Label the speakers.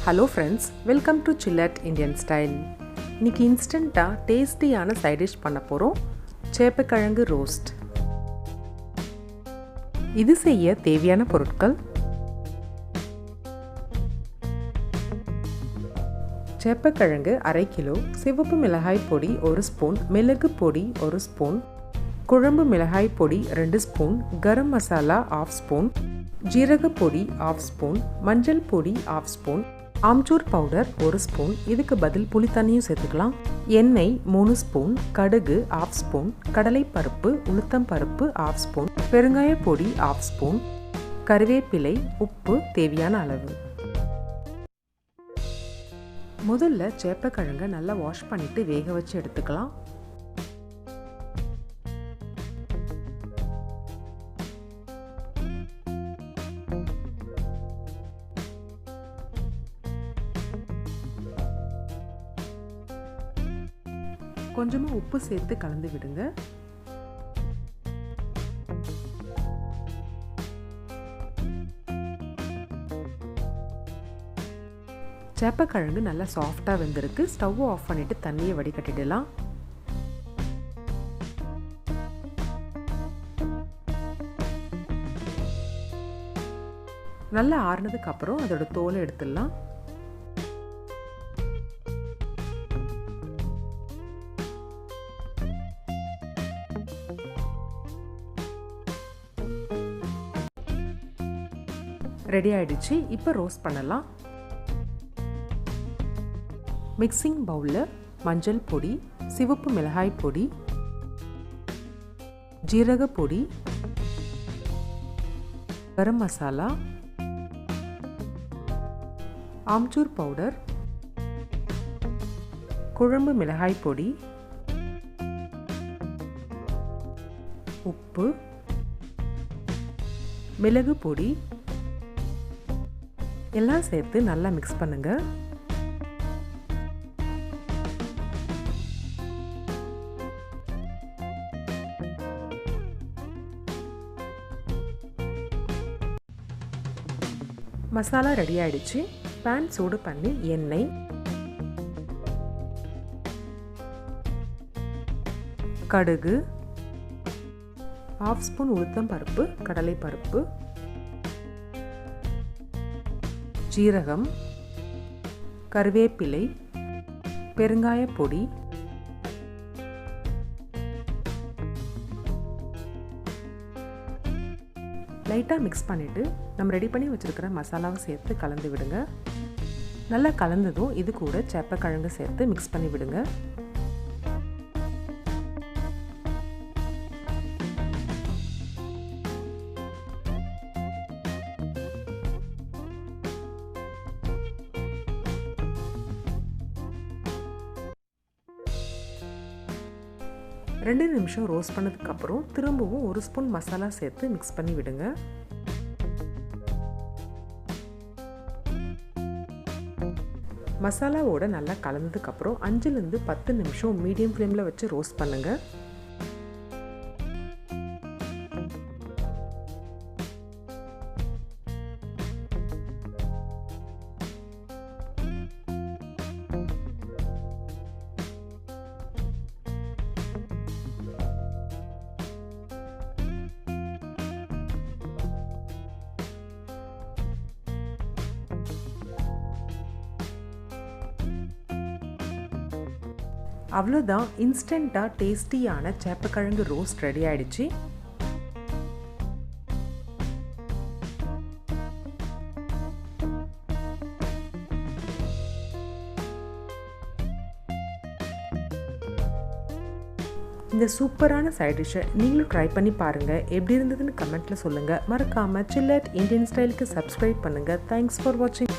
Speaker 1: Hello friends, welcome to ChillatIndianstyle. இன்னைக்கு இன்ஸ்டன்ட்டா டேஸ்டியான side dish பண்ண போறோம். சேப்பக்கிழங்கு ரோஸ்ட். இது செய்ய தேவையான பொருட்கள்: சேப்பக்கிழங்கு 1/2 கிலோ, சிவப்பு மிளகாய் பொடி 1 ஸ்பூன், மிளகு பொடி 1 ஸ்பூன், குழம்பு மிளகாய் பொடி 2 ஸ்பூன், கரம் மசாலா 1/2 ஸ்பூன், ஜீரக பொடி 1/2 ஸ்பூன், மஞ்சள் பொடி 1/2 ஸ்பூன், ஆம்ச்சூர் பவுடர் 1 ஸ்பூன், இதுக்கு பதில் புளி தண்ணியும் சேர்த்துக்கலாம், எண்ணெய் 3 ஸ்பூன், கடுகு 1/2 ஸ்பூன், கடலைப்பருப்பு உளுத்தம் பருப்பு 1/2 ஸ்பூன், பெருங்காய பொடி 1/2 ஸ்பூன், கறிவேப்பிலை, உப்பு தேவையான அளவு. முதல்ல சேப்பக்கிழங்கை நல்லா வாஷ் பண்ணிட்டு வேக வச்சு எடுத்துக்கலாம். கொஞ்சமா உப்பு சேர்த்து கலந்து விடுங்க. சேப்பக்கிழங்கு நல்லா சாஃப்டா வெந்திருக்கு. ஸ்டவ் ஆஃப் பண்ணிட்டு தண்ணியை வடிகட்டிடலாம். நல்லா ஆறுனதுக்கு அப்புறம் அதோட தோலை எடுத்துடலாம். ரெடி ஆயிடுச்சு. இப்போ ரோஸ்ட் பண்ணலாம். மிக்சிங் பவுலில் மஞ்சள் பொடி, சிவப்பு மிளகாய் பொடி, ஜீரக பொடி, கரம் மசாலா, ஆம்ச்சூர் பவுடர், குழம்பு மிளகாய் பொடி, உப்பு, மிளகு பொடி எல்லாம் சேர்த்து நல்லா மிக்ஸ் பண்ணுங்க. மசாலா ரெடி ஆயிடுச்சு. பேன் சூடு பண்ணி எண்ணெய், கடுகு, 1/2 ஸ்பூன் உளுத்தம் பருப்பு, கடலை பருப்பு, ஜீரகம், கறிவேப்பிலை, பெருங்காய பொடி, லைட்டாக மிக்ஸ் பண்ணிவிட்டு நம்ம ரெடி பண்ணி வச்சுருக்கிற மசாலாவை சேர்த்து கலந்து விடுங்க. நல்லா கலந்ததும் இது கூட சேப்பக்கிழங்கு சேர்த்து மிக்ஸ் பண்ணி விடுங்க. ரெண்டு நிமிஷம் ரோஸ்ட் பண்ணதுக்கு அப்புறம் திரும்பவும் 1 ஸ்பூன் மசாலா சேர்த்து மிக்ஸ் பண்ணி விடுங்க. மசாலாவோட நல்லா கலந்ததுக்கு அப்புறம் 5லிருந்து 10 நிமிஷம் மீடியம் ஃப்ளேமில் வச்சு ரோஸ்ட் பண்ணுங்க. அவ்வளோதான், இன்ஸ்டண்ட்டாக டேஸ்டியான சேப்பக்கிழங்கு ரோஸ்ட் ரெடி ஆயிடுச்சு. இந்த சூப்பரான சைட் டிஷ்ஷை நீங்களும் ட்ரை பண்ணி பாருங்கள். எப்படி இருந்ததுன்னு கமெண்ட்டில் சொல்லுங்கள். மறக்காமல் சில்லட் இந்தியன் ஸ்டைலுக்கு சப்ஸ்கிரைப் பண்ணுங்கள். தேங்க்ஸ் ஃபார் வாட்சிங்.